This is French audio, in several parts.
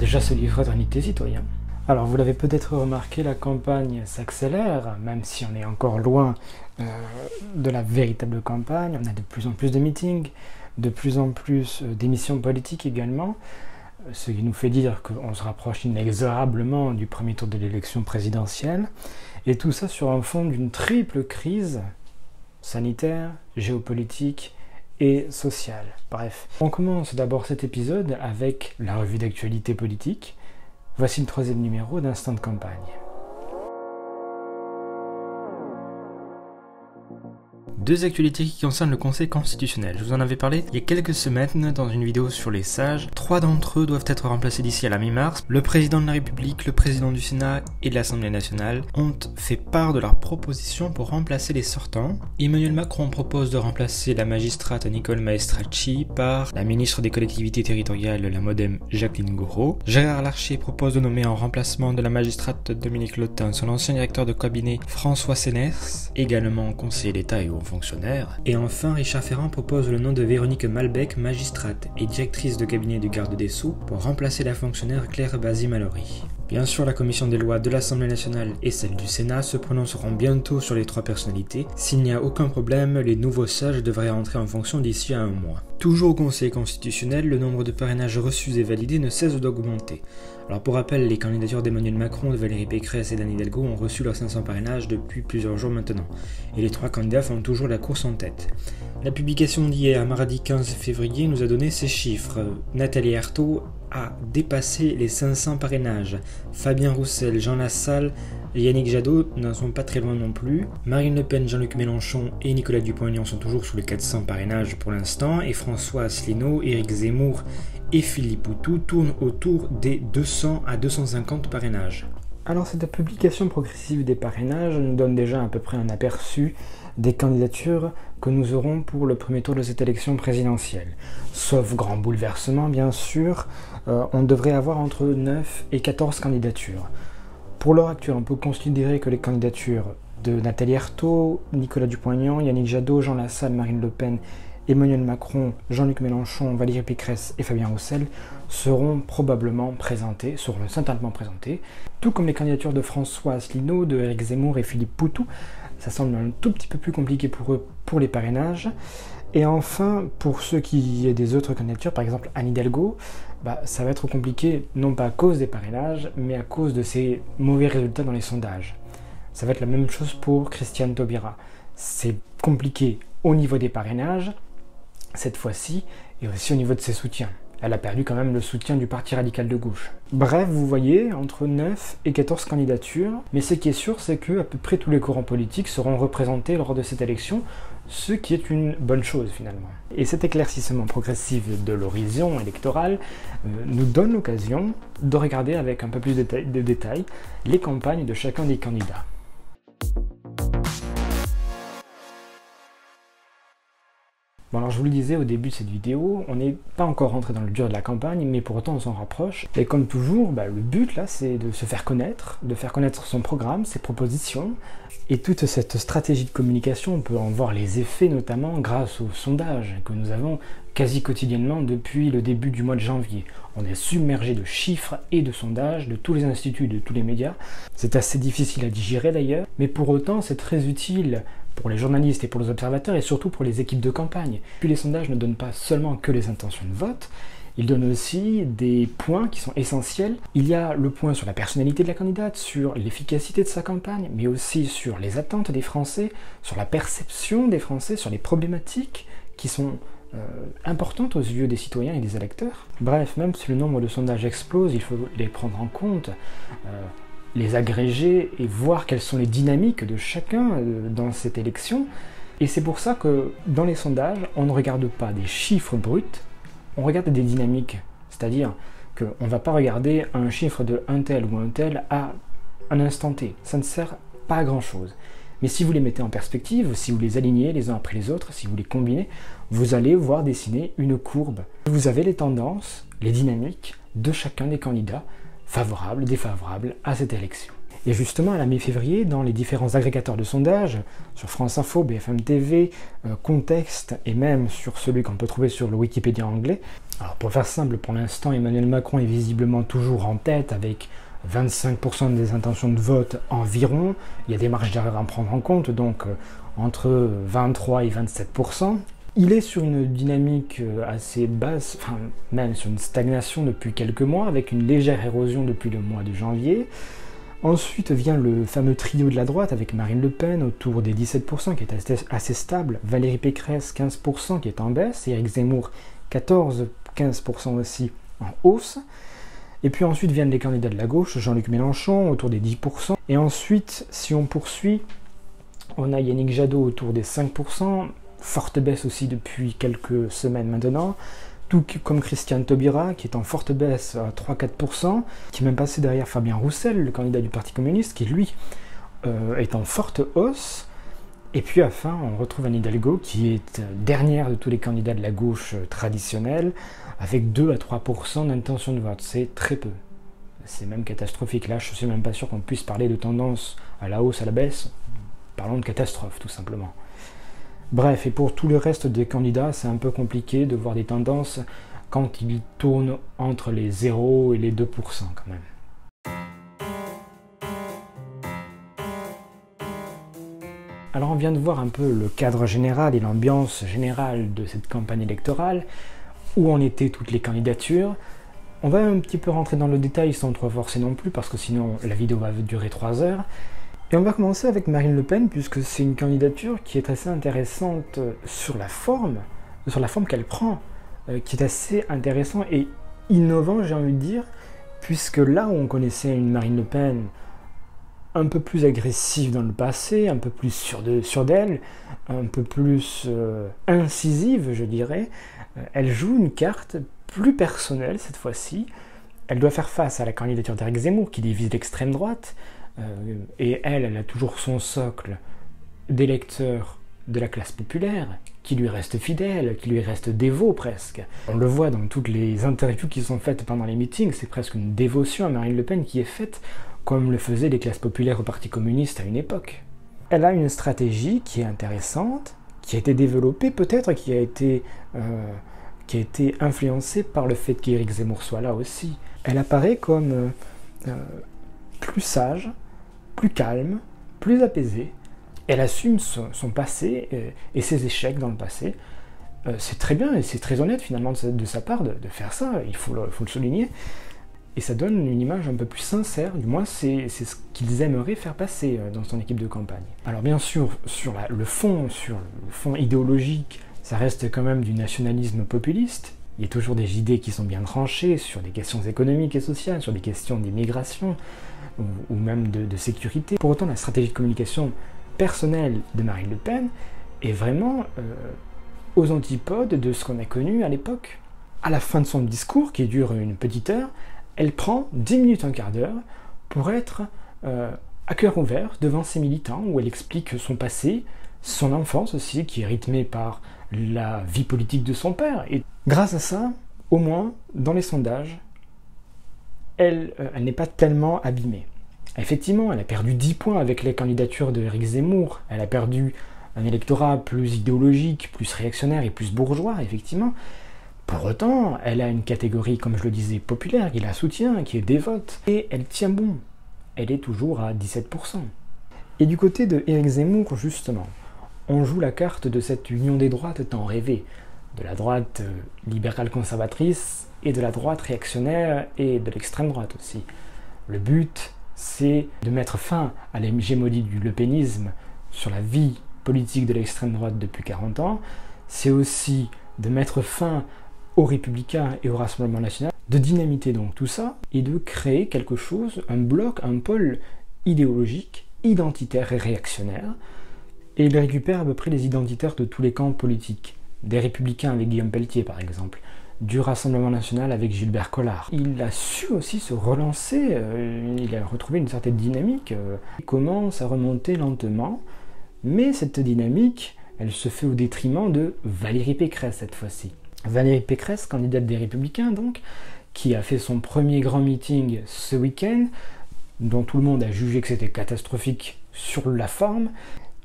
déjà ce livre Fraternité citoyen. Alors vous l'avez peut-être remarqué, la campagne s'accélère, même si on est encore loin de la véritable campagne. On a de plus en plus de meetings, de plus en plus d'émissions politiques également, ce qui nous fait dire qu'on se rapproche inexorablement du premier tour de l'élection présidentielle, et tout ça sur un fond d'une triple crise sanitaire, géopolitique et sociale. Bref, on commence d'abord cet épisode avec la revue d'actualité politique. Voici le 3e numéro d'Instant de campagne. Deux actualités qui concernent le Conseil constitutionnel. Je vous en avais parlé il y a quelques semaines dans une vidéo sur les sages. 3 d'entre eux doivent être remplacés d'ici à la mi-mars. Le président de la République, le président du Sénat et de l'Assemblée nationale ont fait part de leurs propositions pour remplacer les sortants. Emmanuel Macron propose de remplacer la magistrate Nicole Maestracchi par la ministre des collectivités territoriales, la MoDem Jacqueline Gouraud. Gérard Larcher propose de nommer en remplacement de la magistrate Dominique Lotin son ancien directeur de cabinet François Sénès, également conseiller d'État et haut fonctionnaire. Et enfin, Richard Ferrand propose le nom de Véronique Malbec, magistrate et directrice de cabinet du garde des Sceaux, pour remplacer la fonctionnaire Claire Bazzi-Mallory. Bien sûr, la commission des lois de l'Assemblée nationale et celle du Sénat se prononceront bientôt sur les 3 personnalités. S'il n'y a aucun problème, les nouveaux sages devraient entrer en fonction d'ici à 1 mois. Toujours au Conseil constitutionnel, le nombre de parrainages reçus et validés ne cesse d'augmenter. Alors pour rappel, les candidatures d'Emmanuel Macron, de Valérie Pécresse et d'Anne Hidalgo ont reçu leurs 500 parrainages depuis plusieurs jours maintenant. Et les 3 candidats font toujours la course en tête. La publication d'hier, mardi 15 février, nous a donné ces chiffres. Nathalie Arthaud a dépassé les 500 parrainages. Fabien Roussel, Jean Lassalle et Yannick Jadot n'en sont pas très loin non plus. Marine Le Pen, Jean-Luc Mélenchon et Nicolas Dupont-Aignan sont toujours sous les 400 parrainages pour l'instant. Et François Asselineau, Éric Zemmour et Philippe Poutou tournent autour des 200 à 250 parrainages. Alors cette publication progressive des parrainages nous donne déjà à peu près un aperçu des candidatures que nous aurons pour le premier tour de cette élection présidentielle. Sauf grand bouleversement bien sûr, on devrait avoir entre 9 et 14 candidatures. Pour l'heure actuelle, on peut considérer que les candidatures de Nathalie Arthaud, Nicolas Dupont-Aignan, Yannick Jadot, Jean Lassalle, Marine Le Pen, Emmanuel Macron, Jean-Luc Mélenchon, Valérie Pécresse et Fabien Roussel seront probablement présentées, seront certainement présentées, tout comme les candidatures de François Asselineau, de Éric Zemmour et Philippe Poutou. Ça semble un tout petit peu plus compliqué pour eux pour les parrainages. Et enfin, pour ceux qui aient des autres candidatures, par exemple Anne Hidalgo, ça va être compliqué, non pas à cause des parrainages, mais à cause de ses mauvais résultats dans les sondages. Ça va être la même chose pour Christiane Taubira. C'est compliqué au niveau des parrainages, cette fois-ci, et aussi au niveau de ses soutiens. Elle a perdu quand même le soutien du Parti radical de gauche. Bref, vous voyez, entre 9 et 14 candidatures, mais ce qui est sûr, c'est que à peu près tous les courants politiques seront représentés lors de cette élection, ce qui est une bonne chose finalement. Et cet éclaircissement progressif de l'horizon électoral nous donne l'occasion de regarder avec un peu plus de détails les campagnes de chacun des candidats. Bon alors je vous le disais au début de cette vidéo, on n'est pas encore rentré dans le dur de la campagne, mais pour autant on s'en rapproche. Et comme toujours, le but là c'est de se faire connaître, de faire connaître son programme, ses propositions. Et toute cette stratégie de communication, on peut en voir les effets notamment grâce aux sondages que nous avons quasi quotidiennement depuis le début du mois de janvier. On est submergé de chiffres et de sondages de tous les instituts, de tous les médias. C'est assez difficile à digérer d'ailleurs, mais pour autant c'est très utile pour les journalistes et pour les observateurs et surtout pour les équipes de campagne. Puis les sondages ne donnent pas seulement que les intentions de vote, ils donnent aussi des points qui sont essentiels. Il y a le point sur la personnalité de la candidate, sur l'efficacité de sa campagne, mais aussi sur les attentes des Français, sur la perception des Français, sur les problématiques qui sont importantes aux yeux des citoyens et des électeurs. Bref, même si le nombre de sondages explose, il faut les prendre en compte, les agréger et voir quelles sont les dynamiques de chacun dans cette élection. Et c'est pour ça que dans les sondages, on ne regarde pas des chiffres bruts, on regarde des dynamiques. C'est-à-dire qu'on ne va pas regarder un chiffre de un tel ou un tel à un instant T. Ça ne sert pas à grand-chose. Mais si vous les mettez en perspective, si vous les alignez les uns après les autres, si vous les combinez, vous allez voir dessiner une courbe. Vous avez les tendances, les dynamiques de chacun des candidats, favorables, défavorables à cette élection. Et justement, à la mi-février, dans les différents agrégateurs de sondages, sur France Info, BFM TV, Contexte, et même sur celui qu'on peut trouver sur le Wikipédia anglais, alors pour faire simple, pour l'instant, Emmanuel Macron est visiblement toujours en tête avec 25% des intentions de vote environ. Il y a des marges d'erreur à prendre en compte, donc entre 23 et 27%. Il est sur une dynamique assez basse, enfin même sur une stagnation depuis quelques mois, avec une légère érosion depuis le mois de janvier. Ensuite vient le fameux trio de la droite avec Marine Le Pen autour des 17% qui est assez stable, Valérie Pécresse 15% qui est en baisse, et Éric Zemmour 14-15% aussi en hausse. Et puis ensuite viennent les candidats de la gauche, Jean-Luc Mélenchon autour des 10%. Et ensuite, si on poursuit, on a Yannick Jadot autour des 5%, forte baisse aussi depuis quelques semaines maintenant, tout comme Christiane Taubira, qui est en forte baisse à 3-4%, qui est même passé derrière Fabien Roussel, le candidat du Parti communiste, qui lui est en forte hausse. Et puis enfin, on retrouve Anne Hidalgo, qui est dernière de tous les candidats de la gauche traditionnelle, avec 2 à 3% d'intention de vote. C'est très peu. C'est même catastrophique. Là, je ne suis même pas sûr qu'on puisse parler de tendance à la hausse, à la baisse. Parlons de catastrophe, tout simplement. Bref, et pour tout le reste des candidats, c'est un peu compliqué de voir des tendances quand ils tournent entre les 0 et les 2% quand même. Alors on vient de voir un peu le cadre général et l'ambiance générale de cette campagne électorale, où en étaient toutes les candidatures. On va un petit peu rentrer dans le détail sans trop forcer non plus, parce que sinon la vidéo va durer 3 heures. Et on va commencer avec Marine Le Pen, puisque c'est une candidature qui est assez intéressante sur la forme qu'elle prend, qui est assez intéressant et innovant, j'ai envie de dire, puisque là où on connaissait une Marine Le Pen un peu plus agressive dans le passé, un peu plus sûre d'elle, un peu plus incisive, je dirais, elle joue une carte plus personnelle cette fois-ci. Elle doit faire face à la candidature d'Éric Zemmour, qui divise l'extrême droite, et elle a toujours son socle d'électeurs de la classe populaire, qui lui reste fidèle, qui lui reste dévot presque. On le voit dans toutes les interviews qui sont faites pendant les meetings, c'est presque une dévotion à Marine Le Pen qui est faite comme le faisaient les classes populaires au Parti communiste à une époque. Elle a une stratégie qui est intéressante, qui a été développée peut-être, qui a été influencée par le fait qu'Éric Zemmour soit là aussi. Elle apparaît comme plus sage, plus calme, plus apaisée. Elle assume son passé et ses échecs dans le passé. C'est très bien et c'est très honnête finalement de sa part de faire ça, il faut le souligner. Et ça donne une image un peu plus sincère, du moins c'est ce qu'ils aimeraient faire passer dans son équipe de campagne. Alors bien sûr, sur le fond idéologique, ça reste quand même du nationalisme populiste. Il y a toujours des idées qui sont bien tranchées sur des questions économiques et sociales, sur des questions d'immigration ou même de sécurité. Pour autant, la stratégie de communication personnelle de Marine Le Pen est vraiment aux antipodes de ce qu'on a connu à l'époque. À la fin de son discours, qui dure une petite heure, elle prend 10 minutes, un quart d'heure pour être à cœur ouvert devant ses militants, où elle explique son passé, son enfance aussi, qui est rythmée par la vie politique de son père. Et grâce à ça, au moins, dans les sondages, elle n'est pas tellement abîmée. Effectivement, elle a perdu 10 points avec les candidatures de Éric Zemmour. Elle a perdu un électorat plus idéologique, plus réactionnaire et plus bourgeois, effectivement. Pour autant, elle a une catégorie, comme je le disais, populaire, qui la soutient, qui est dévote. Et elle tient bon. Elle est toujours à 17%. Et du côté de Éric Zemmour, justement, on joue la carte de cette union des droites tant rêvée. De la droite libérale conservatrice et de la droite réactionnaire et de l'extrême droite aussi. Le but, c'est de mettre fin à l'hégémonie du lepénisme sur la vie politique de l'extrême droite depuis 40 ans. C'est aussi de mettre fin aux Républicains et au Rassemblement national, de dynamiter donc tout ça et de créer quelque chose, un bloc, un pôle idéologique, identitaire et réactionnaire. Et il récupère à peu près les identitaires de tous les camps politiques. Des Républicains avec Guillaume Pelletier par exemple, du Rassemblement national avec Gilbert Collard. Il a su aussi se relancer, il a retrouvé une certaine dynamique, il commence à remonter lentement, mais cette dynamique, elle se fait au détriment de Valérie Pécresse cette fois-ci. Valérie Pécresse, candidate des Républicains donc, qui a fait son premier grand meeting ce week-end dont tout le monde a jugé que c'était catastrophique sur la forme,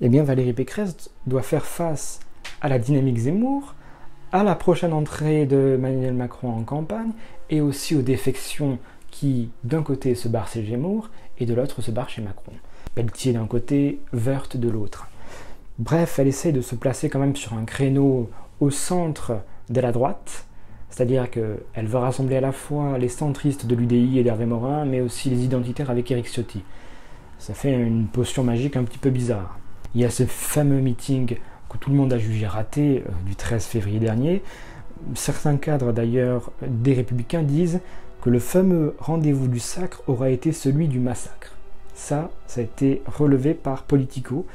eh bien Valérie Pécresse doit faire face à la dynamique Zemmour, à la prochaine entrée de Emmanuel Macron en campagne, et aussi aux défections qui, d'un côté, se barrent chez Zemmour, et de l'autre, se barrent chez Macron. Pelletier d'un côté, Woerth de l'autre. Bref, elle essaye de se placer quand même sur un créneau au centre de la droite, c'est-à-dire qu'elle veut rassembler à la fois les centristes de l'UDI et d'Hervé Morin, mais aussi les identitaires avec Éric Ciotti. Ça fait une potion magique un petit peu bizarre. Il y a ce fameux meeting que tout le monde a jugé raté du 13 février dernier. Certains cadres d'ailleurs des Républicains disent que le fameux rendez-vous du sacre aura été celui du massacre. Ça a été relevé par Politico,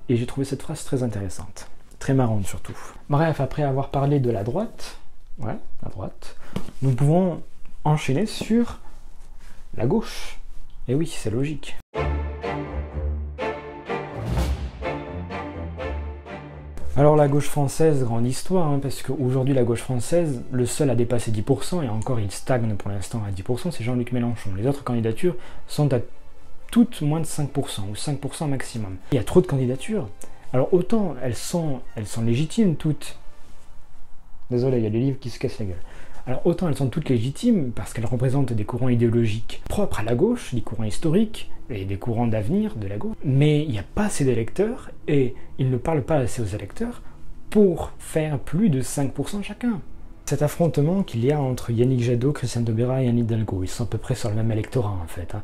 et j'ai trouvé cette phrase très intéressante. Très marrante surtout. Bref, après avoir parlé de la droite, nous pouvons enchaîner sur la gauche. Et oui, c'est logique. Alors la gauche française, grande histoire, parce qu'aujourd'hui la gauche française, le seul à dépasser 10%, et encore il stagne pour l'instant à 10%, c'est Jean-Luc Mélenchon. Les autres candidatures sont à toutes moins de 5%, ou 5% maximum. Il y a trop de candidatures. Alors autant elles sont légitimes toutes. Désolé, il y a des livres qui se cassent la gueule. Alors autant elles sont toutes légitimes, parce qu'elles représentent des courants idéologiques propres à la gauche, des courants historiques, et des courants d'avenir de la gauche. Mais il n'y a pas assez d'électeurs, et ils ne parlent pas assez aux électeurs pour faire plus de 5% chacun. Cet affrontement qu'il y a entre Yannick Jadot, Christiane Taubira et Anne Hidalgo, ils sont à peu près sur le même électorat en fait.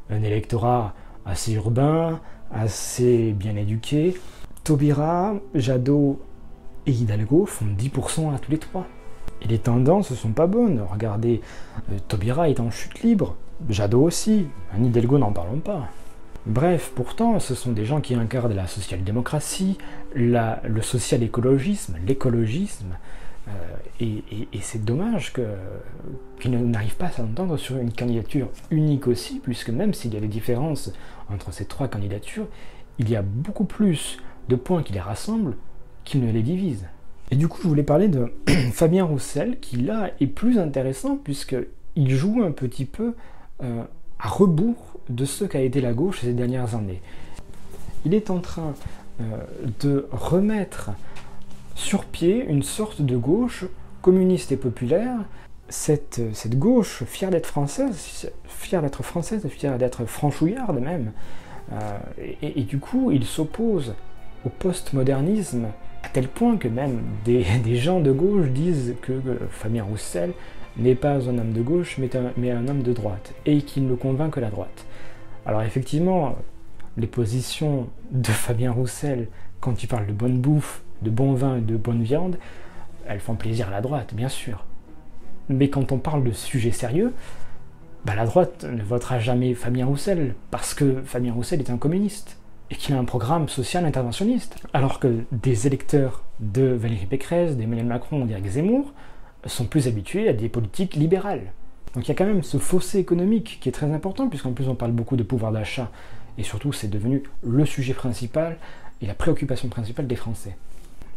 Un électorat assez urbain, assez bien éduqué. Taubira, Jadot et Hidalgo font 10% à tous les trois. Et les tendances ne sont pas bonnes. Regardez, Taubira est en chute libre, Jadot aussi, Anne Hidalgo n'en parlons pas. Bref, pourtant, ce sont des gens qui incarnent la social-démocratie, le social-écologisme, l'écologisme, et c'est dommage qu'ils n'arrivent pas à s'entendre sur une candidature unique aussi, puisque même s'il y a des différences entre ces trois candidatures, il y a beaucoup plus de points qui les rassemblent qu'ils ne les divisent. Et du coup, je voulais parler de Fabien Roussel, qui là est plus intéressant, puisqu'il joue un petit peu à rebours de ce qu'a été la gauche ces dernières années. Il est en train de remettre sur pied une sorte de gauche communiste et populaire, cette gauche fière d'être française, fière d'être franchouillarde même, et du coup il s'oppose au postmodernisme à tel point que même des gens de gauche disent que Fabien Roussel n'est pas un homme de gauche mais un homme de droite, et qu'il ne convainc que la droite. Alors effectivement, les positions de Fabien Roussel, quand il parle de bonne bouffe, de bon vin et de bonne viande, elles font plaisir à la droite, bien sûr. Mais quand on parle de sujets sérieux, la droite ne votera jamais Fabien Roussel, parce que Fabien Roussel est un communiste, et qu'il a un programme social interventionniste. Alors que des électeurs de Valérie Pécresse, d'Emmanuel Macron ou d'Éric Zemmour sont plus habitués à des politiques libérales. Donc il y a quand même ce fossé économique qui est très important, puisqu'en plus on parle beaucoup de pouvoir d'achat, et surtout c'est devenu le sujet principal et la préoccupation principale des Français.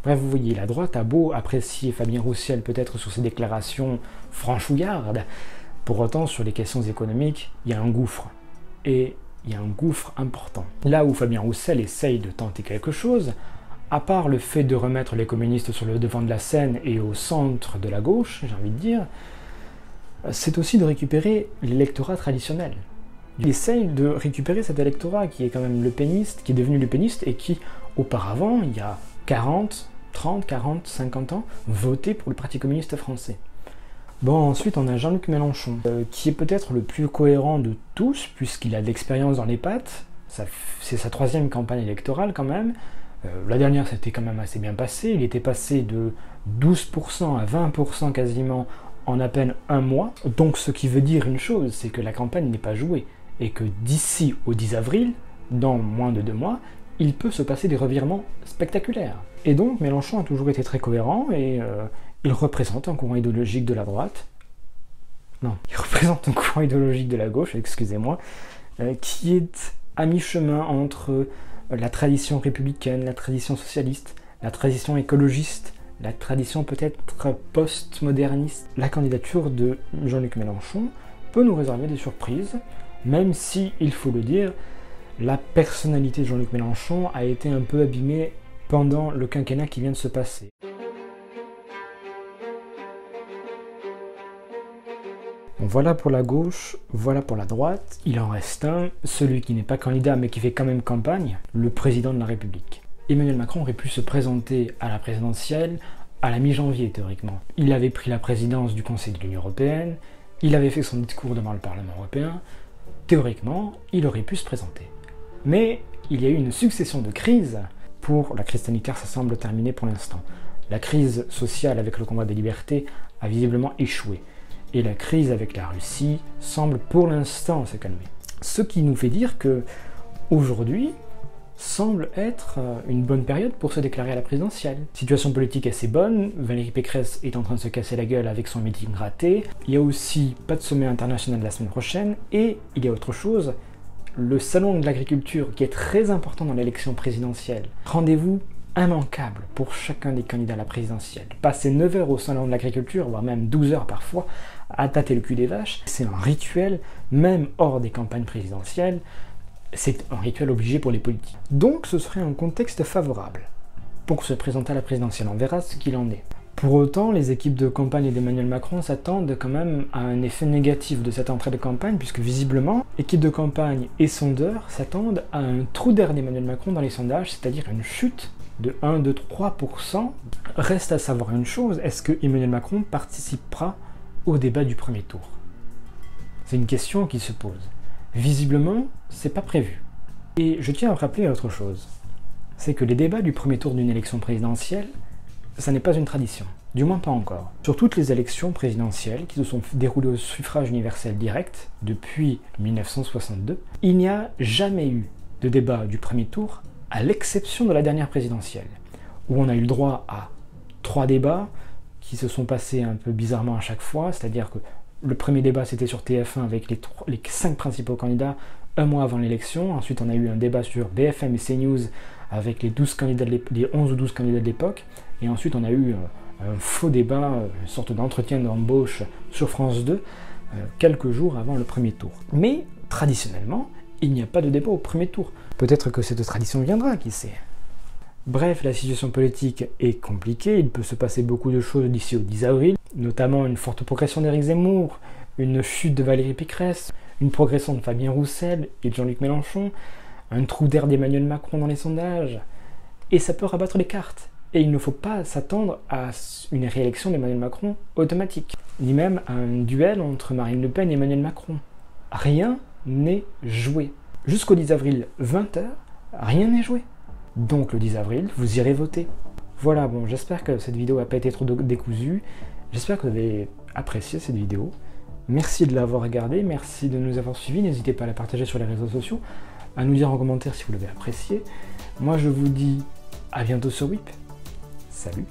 Bref, vous voyez, la droite a beau apprécier Fabien Roussel peut-être sur ses déclarations franchouillardes, pour autant sur les questions économiques, il y a un gouffre. Et il y a un gouffre important. Là où Fabien Roussel essaye de tenter quelque chose, à part le fait de remettre les communistes sur le devant de la scène et au centre de la gauche, j'ai envie de dire, c'est aussi de récupérer l'électorat traditionnel. Il essaye de récupérer cet électorat qui est quand même lepéniste, qui est devenu lepéniste et qui, auparavant, il y a 30, 40, 50 ans, votait pour le Parti communiste français. Bon, ensuite on a Jean-Luc Mélenchon, qui est peut-être le plus cohérent de tous, puisqu'il a de l'expérience dans les pattes, c'est sa 3e campagne électorale quand même. La dernière s'était quand même assez bien passée, il était passé de 12% à 20% quasiment en à peine un mois, donc ce qui veut dire une chose, c'est que la campagne n'est pas jouée, et que d'ici au 10 avril, dans moins de 2 mois, il peut se passer des revirements spectaculaires. Et donc Mélenchon a toujours été très cohérent, et il représente un courant idéologique de la droite, non, il représente un courant idéologique de la gauche, excusez-moi, qui est à mi-chemin entre la tradition républicaine, la tradition socialiste, la tradition écologiste, la tradition peut-être post-moderniste. La candidature de Jean-Luc Mélenchon peut nous réserver des surprises, Même si, il faut le dire, la personnalité de Jean-Luc Mélenchon a été un peu abîmée pendant le quinquennat qui vient de se passer. Bon, voilà pour la gauche, voilà pour la droite. Il en reste un, celui qui n'est pas candidat mais qui fait quand même campagne, le président de la République. Emmanuel Macron aurait pu se présenter à la présidentielle à la mi-janvier théoriquement. Il avait pris la présidence du Conseil de l'Union européenne, il avait fait son discours devant le Parlement européen, théoriquement, il aurait pu se présenter. Mais il y a eu une succession de crises. Pour la crise sanitaire, ça semble terminé pour l'instant. La crise sociale avec le combat des libertés a visiblement échoué. Et la crise avec la Russie semble pour l'instant se calmer. Ce qui nous fait dire que aujourd'hui semble être une bonne période pour se déclarer à la présidentielle. Situation politique assez bonne, Valérie Pécresse est en train de se casser la gueule avec son meeting raté, il y a aussi pas de sommet international la semaine prochaine, et il y a autre chose, le salon de l'agriculture qui est très important dans l'élection présidentielle. Rendez-vous immanquable pour chacun des candidats à la présidentielle. Passer 9 heures au salon de l'agriculture, voire même 12 heures parfois, à tâter le cul des vaches, c'est un rituel, même hors des campagnes présidentielles, c'est un rituel obligé pour les politiques. Donc ce serait un contexte favorable pour se présenter à la présidentielle, on verra ce qu'il en est. Pour autant, les équipes de campagne d'Emmanuel Macron s'attendent quand même à un effet négatif de cette entrée de campagne, puisque visiblement, équipes de campagne et sondeurs s'attendent à un trou d'air d'Emmanuel Macron dans les sondages, c'est-à-dire une chute de 1, 2, 3%. Reste à savoir une chose, est-ce que Emmanuel Macron participera au débat du premier tour? C'est une question qui se pose. Visiblement, c'est pas prévu. Et je tiens à rappeler autre chose, c'est que les débats du premier tour d'une élection présidentielle, ça n'est pas une tradition, du moins pas encore. Sur toutes les élections présidentielles qui se sont déroulées au suffrage universel direct depuis 1962, il n'y a jamais eu de débat du premier tour, à l'exception de la dernière présidentielle, où on a eu le droit à 3 débats qui se sont passés un peu bizarrement à chaque fois, c'est-à-dire que le premier débat c'était sur TF1 avec les 5 principaux candidats un mois avant l'élection, ensuite on a eu un débat sur BFM et CNews avec les 11 ou 12 candidats de l'époque, et ensuite on a eu un faux débat, une sorte d'entretien d'embauche sur France 2, quelques jours avant le premier tour. Mais traditionnellement, il n'y a pas de débat au premier tour. Peut-être que cette tradition viendra, qui sait. Bref, la situation politique est compliquée, il peut se passer beaucoup de choses d'ici au 10 avril, notamment une forte progression d'Éric Zemmour, une chute de Valérie Pécresse, une progression de Fabien Roussel et de Jean-Luc Mélenchon, un trou d'air d'Emmanuel Macron dans les sondages, et ça peut rabattre les cartes. Et il ne faut pas s'attendre à une réélection d'Emmanuel Macron automatique, ni même à un duel entre Marine Le Pen et Emmanuel Macron. Rien n'est joué. Jusqu'au 10 avril, 20h, rien n'est joué. Donc le 10 avril, vous irez voter. Voilà, bon, j'espère que cette vidéo n'a pas été trop décousue. J'espère que vous avez apprécié cette vidéo. Merci de l'avoir regardée, merci de nous avoir suivis. N'hésitez pas à la partager sur les réseaux sociaux, à nous dire en commentaire si vous l'avez apprécié. Moi, je vous dis à bientôt sur WIP. Salut!